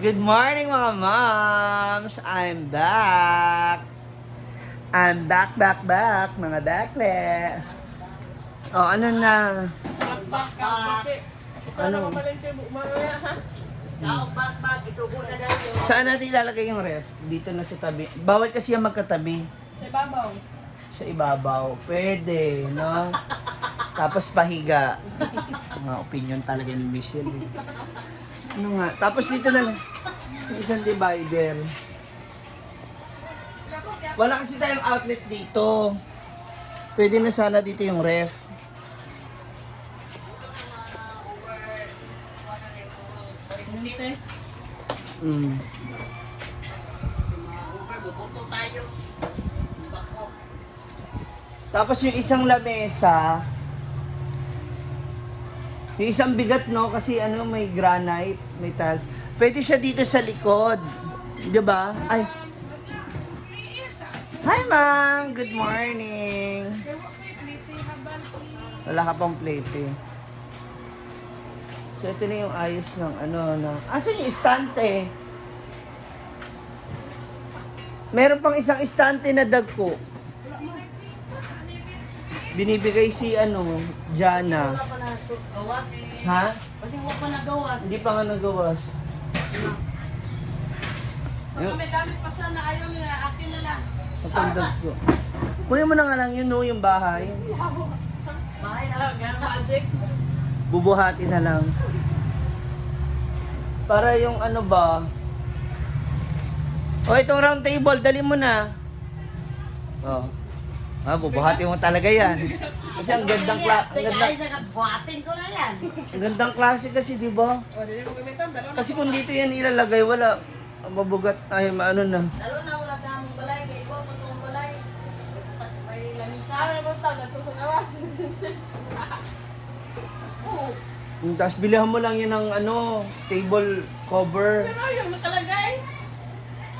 Good morning mga moms! I'm back! I'm back, mga bakle! Oh, ano na? Ano? Back, isubo na daw yun. Saan natin ilalagay yung ref? Dito na sa tabi. Bawal kasi yung magkatabi. Sa ibabaw. Sa ibabaw. Pwede, no? Tapos pahiga. Mga opinion talaga ni Michelle. Ano nga? Tapos dito na lang. Yung isang divider. Wala kasi tayong outlet dito. Pwede na sana dito yung ref. Nante. Bubuto tayo. Bako. Tapos yung isang lamesa, yung isang bigat, no? Kasi ano, may granite, may tiles. Pwede siya dito sa likod. Di ba? Ay. Hi, ma'am! Good morning! Wala ka pang plate eh. So, ito na yung ayos ng ano na... Asan yung istante? Meron pang isang istante na dagko. Binibigay si ano, Jana. Wala pa na gawas. Ha? Kasi wala pa na gawas. Hindi pa nga nagawas. Pag may gamit pa siya na ayaw nila, akin na lang. Matandang ko. Kunin mo na nga lang yun, no, yung bahay. Bahay na. Ganang magic. Bubuhati na lang. Para yung ano ba? O, itong round table, dali mo na. Oh. Bubuhati mo talaga yan. Kasi ang gandang Ay, sa kabuhatin ko na yan. ang gandang klase kasi, di ba? O, hindi mo gamitan. Dalawa na. Kasi kung dito yan ilalagay, wala. Mabugat, ay, maano na. Lalo na wala sa among balay. Kaya ikaw pa itong balay. May lamisa. Ano naman tawag? Ito sa gawas. Oo. Tapos bilihan mo lang yun ng ano, table cover. Pero yung nakalagay.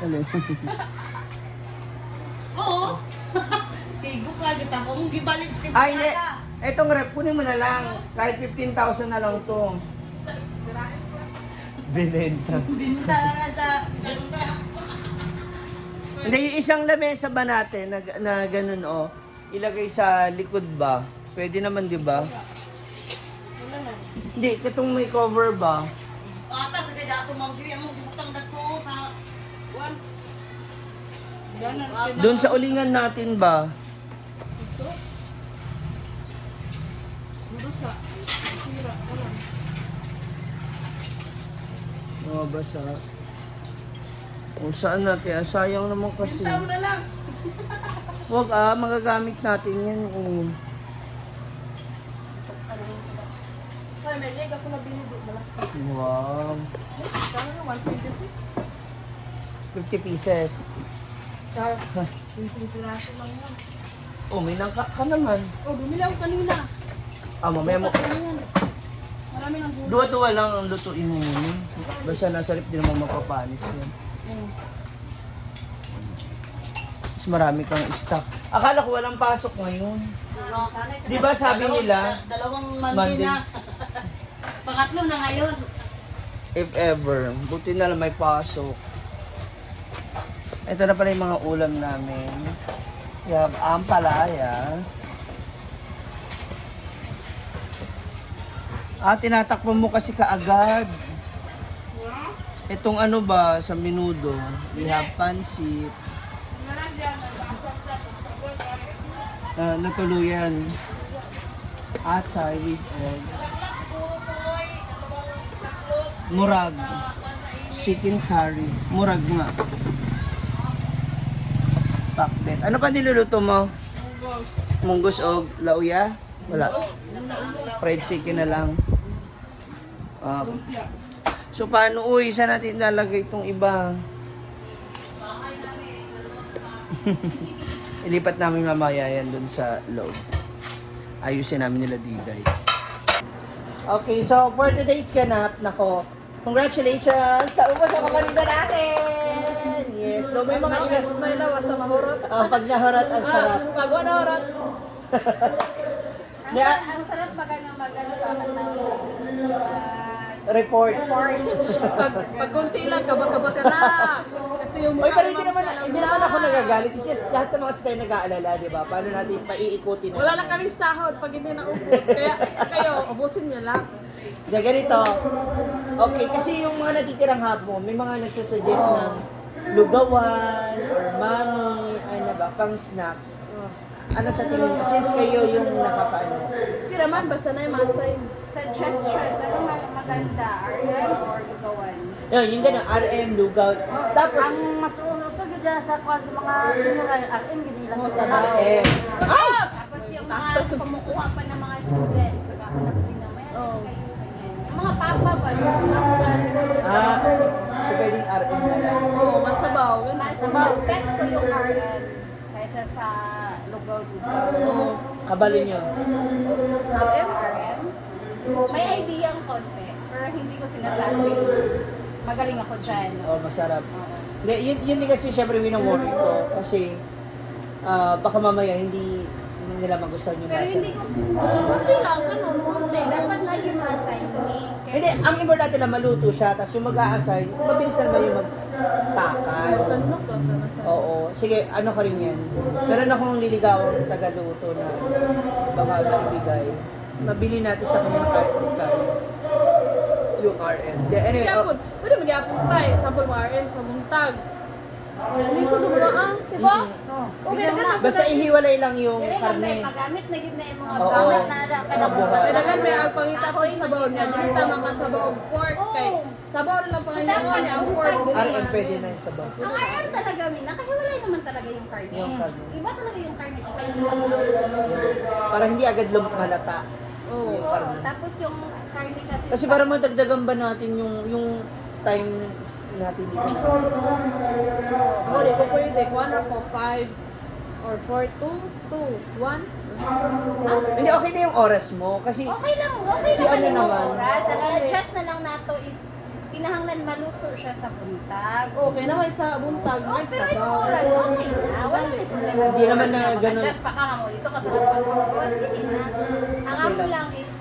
Ano? Oo. Sigo ka. Kita ko mong gibalik. Ay, hindi. Etong rep, kunin mo na lang. Kahit 15,000 na lang to. Sirain ko. Binenta. Binta na sa... Hindi, yung isang lamesa ba natin na ganun, oh, ilagay sa likod ba? Pwede naman, di ba? Wala na. Hindi, itong may cover ba? Ata, sa kaya ako ma'am siya mo gibutang dako sa... One. Ganun. Doon sa ulingan natin ba? Ito. Marusa. Sira. Wala. Mga basa. O saan natin? Sayang naman kasi. Pintaw na lang. Huwag magagamit natin yan eh. Ay, may leg ako na binili. Wala. Wow. Kano na? 126. 50 pieces. Char. 15 piraso lang yan. Oh, may nangka ka naman. Oh, bumili ako kanina. Mamaya mo. Bukas na yan. Marami ng gulay. Duwa-duwa lang ang lutuin mo yun. Basta nasa lip, di naman mapapanis yan. Mas marami kang stock. Akala ko walang pasok ngayon. Di ba sabi nila, Dalawang Monday. Monday na. Pangatlo na ngayon. if ever, buti na lang may pasok. Ito na pala yung mga ulam namin. We have ampalaya. Tinatakpan mo kasi kaagad. Itong ano ba, sa menudo, we have pansit. Natuluyan. Atay with egg. Murag. Chicken curry. Murag nga. Pakbet. Ano pa niluluto mo? Munggos o lauya? Wala. Fried chicken na lang. So paano, uy, saan natin lalagay itong iba? Ilipat namin mamaya yan dun sa loob. Ayusin namin nila Diday. Okay, so for today's ganap, nako, congratulations! Taubos ang kapanida natin! Yes, no, may mga ilas. May lawas sa mahurot. Pag naharot, ang sarap. Pag wala horot. Yeah. Ang sarap pag magano ka, pag report. Pag konti lang, kaba-kaba ka na. Kasi yung Oy, pero mo, hindi naman ako nagagalit. It's just lahat ng mga kasi tayo nag-aalala, di ba? Paano natin paiikutin Wala na kaming sahod pag hindi naubos. Kaya kayo, ubusin niyo lang. Kaya ganito. Okay, kasi yung mga natitirang hapon, may mga nagsasuggest ng lugawan or mami, ano ba, pang snacks. Ano sa tingin mo? Since kayo yung nakakaano. Pero man, basta na yung mga sign. Suggestions, ano maganda? RM or lugawan? Yun, yung gano'n, RM, lugaw. Tapos, Ang mas usog dyan sa kwan sa mga sinuray, RM, ginilang Mo sa sa mga. RM. Ay! Tapos yung mga kumukuha pa ng mga students, naghahanap din ng may Oo. kayo, ganyan. Yung mga papa ba? Yung mga Ah, so pwedeng RM na lang. Oo, masabaw. mas bet ko yung RM kaysa sa lugaw-lugaw. Oo. Kabalo nyo. Sa Sa RM? RM, may idea ang konti, pero hindi ko sinasabing magaling ako dyan. Oh, masarap. Oo. Hindi, yun din kasi syempre wino-worry ko. Kasi, baka mamaya hindi nila magustuhan yung Pero lasa. hindi ko, Konti lang, ganun, konti. dapat lagi ma-assign ni. Hindi, ang importante na maluto siya, tapos yung mag-a-assign, mabilis na naman yung magtakal. Saan mo ka? Oo. Sige, ano ka rin yan. Meron akong liligawang taga-luto na baka maibigay. Mabili natin sa kanya ng kahit magkano. Yung RM. Anyway, Magyapon. Pwede magyapon tayo. Sample mo RM sa buntag. Hindi ko dumaan, di ba? Okay na ka basta ihiwalay lang yung Dire lang may karne. pagamit na yun na yung mga Oo. gamit na ada ka na Kabuhat. Kailangan may ang pangita po Kahoy, sa baon niya. maganda. Dili tama ka sa baon pork kay. Sa baon lang So, pangalan dapat niya ang buntag pork. dili RM man pwede din. na yung sabaw. Ang RM talaga, nakahiwalay naman talaga yung karne. Yung karne. Iba talaga yung karne tsaka yung sabaw. Para hindi agad malata. Oo. Yung Oo, karne. tapos yung karne kasi... Kasi para madagdagan ba natin yung time natin dito. Oo, di ko pwede. Kuha na ko 5 or 4, 2, 2, 1. Hindi, okay na yung oras mo. Kasi, Okay lang, okay Si naman ano yung naman? oras. Ang adjust na lang nato is kinahanglan maluto siya sa buntag. Okay naman sa buntag. Oh, pero nagsabaw. itong oras, okay na. Wala na problema. Hindi naman na Oras ganun. Adjust pa ka mo. Dito ka sa mas pagkakas, hindi na. Ang Okay amo lang. lang is,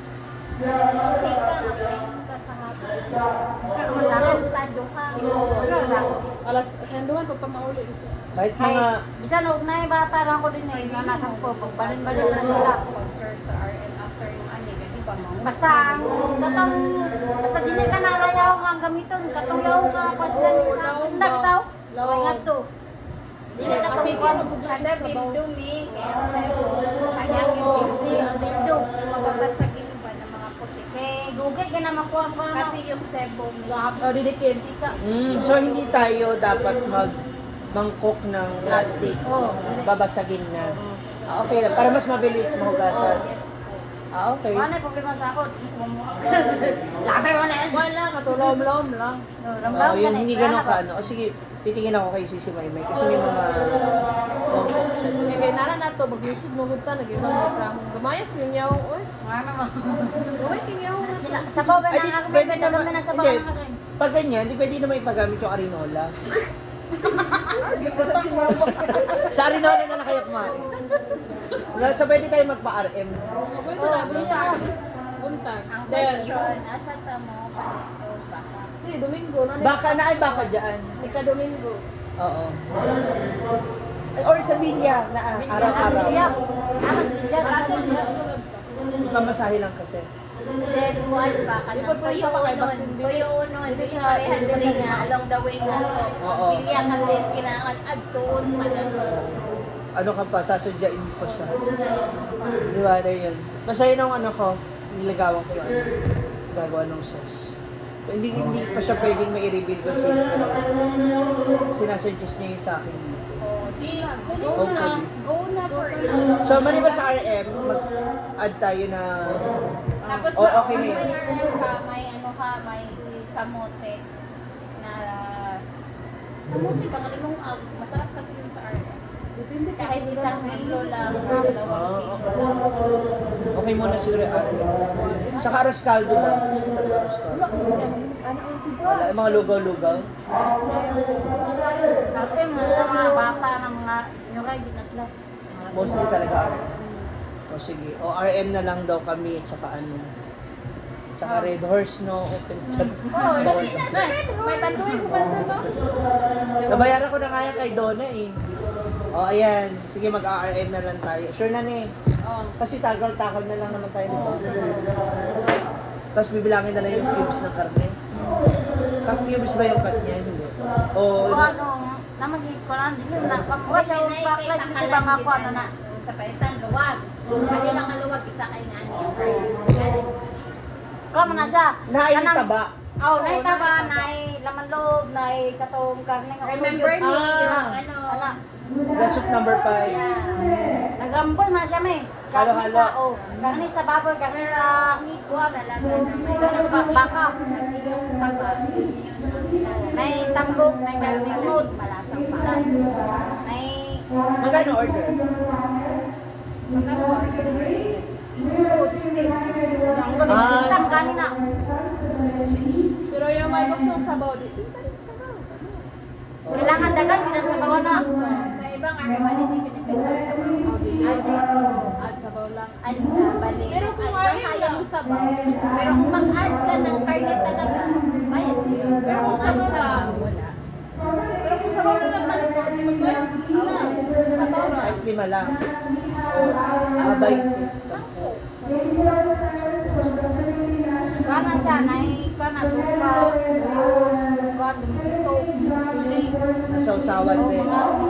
okay ka, mag-train ka sa hapon. Kantado ka. Alas, handuan pa mauli. kahit mga, Bisan og na bata ra ko din eh, nga nasa ko pagbalin-balin na sila. Pag-serve sa RM after yung ani, gani ba mo? Basta ang katong basta dili ka na layaw nga gamiton, katong yaw nga paslan sa tindak taw. Laway nga to. Dili ka Kapit tong ka kwan. Kada bindumi, kaya sa kanyang Oo, yung si Bildo. yung mababasagin ba ng mga puti. Kay dugay ka na makuha ko na. Kasi yung sebo mo. O, didikit. so hindi tayo dapat mangkok ng plastic. Oo. Babasagin na. Ah, okay lang. Para mas mabilis mahugasan. Ah, okay. Wala na problema sa ako. Labay wala. Wala, katulom-lom lang. Oh, yun, hindi ganun ka, ano. O sige, titingin ako kay Sisi Maymay kasi may mga mangkok siya. Kaya kaya nara na to, mag-isip mo gunta, nag-ibang reklamong. Gamayas yun yaw, oy. Ano mo? Gawin king yaw. Sila sabaw ba Ay, di, na ako pwede may naman, dagam na sabaw hindi, na ako. pag ganyan, di pwede naman ipagamit yung arinola. Basta si mama. Sa arinola na lang kayo kumain. So, pwede tayo magpa-RM. Pwede na, buntag. Buntag. Ang Then, question, asa ta mo palito baka? Hindi, Domingo. Baka na ay baka dyan. Ika Domingo. Oo. Ay, or sa Villa na araw-araw. Amas bilya. Maraton, restaurant ka. Pamasahe lang kasi. Then, kuan ba ka Di pa ng pwede tuyo pa kay unon? Basindi. Tuyo unon, Hindi hindi siya- siya parehan hindi din pa nga along the way nga to. Oo. Bilya kasi is kailangan adtun pala to. Ano ka pa, sasadyain mo pa siya. Di ba, na yun. Basta yun ang ano ko, nilagawan ko yung ano, gagawa ng sauce. Hindi pa siya pwedeng mai-reveal kasi sinasuggest niya yun sa akin dito. Oh, sige, go Okay. na. Go na for So, maliban sa RM, mag-add tayo na... Tapos Oh, okay na may yun. RM ka, may ano ka, may kamote na kamote ba malimong masarap kasi yung sa RM. Depende ka. Kahit isang kilo lang, dalawang kilo. Okay muna siguro yung RM. Tsaka arroz caldo ba? Gusto ko talaga arroz caldo. Wala, yung mga lugaw-lugaw. Kasi mga bata ng mga senyora, hindi na sila. Mostly talaga RM. O sige. O RM na lang daw kami, tsaka ano. Tsaka Red Horse, no? Open chat. Oh, lagi na sa Nay, Red may tanduin sa bansa ba? Nabayaran ko na kaya kay Donna eh. O, ayan. Sige, mag-ARM na lang tayo. Sure na ni. Oh. Kasi tagal-takal na lang naman tayo nito. Tapos bibilangin na lang yung cubes ng karne. Cubes ba yung cut niya? Hindi. O, O ano, namagig ko lang din na kamuha siya yung backlash di ba nga ko ano na. Sa paitan, luwag. Pwede lang ang luwag, isa kay nga niya. Kamo na siya. naayita ba? Oh, naay taba, naay laman loob, naay katong karne nga Remember me, Ah. yung ano, Ana, Gasok number 5. yeah. nagambol na siya may. Halo-halo. Sa oh, karne sa baboy, karne sa kuha, Talaga na may karne sa baka. Kasi yung taba, yun yun. May tambok, may karne unod, Malasang pa. may Magkano order? Magkano order ng 60. Ang gulis Ah. tam kanina. Si Roya may gusto ng sabaw di. Tinta rin sabaw. Kailangan dagan siya sa bawa na. Sa ibang araman, hindi pinipintang sa mga. Oh, dili. Add sabaw. Add sabaw lang. Add ka, bali. Pero kung Add ayaw kaya lang. mong sabaw. Pero kung mag-add ka ng karne talaga, bayad mo yun. Pero kung add Sabaw sabaw, lang. wala. Pero kung sabaw na lang pala ito, magbayad. Oo, sabaw ra. Kahit 5 lang. Abay. Sampo. Kana siya, naay kana suka, kuha, dumisito, sili. Nasawsawan din.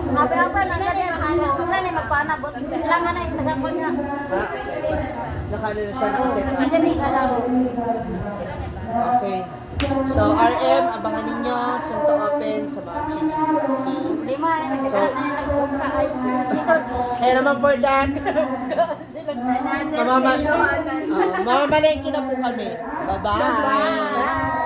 Abi-abi na Sila siya na din. bahala. Sila na magpaanabot. Kailangan na itagakon niya. Mas nakano na siya, nakaset up. Kasi na isa lang. Sila na ba? Okay. So, RM, abangan ninyo. Soon to open sa Ma'am Gigi Beauty. Lima, nagkakalat na yung nagsuka. Ay, dumisito. Kaya naman for that, Nananan. mamamalengke na po kami. Bye-bye! Bye.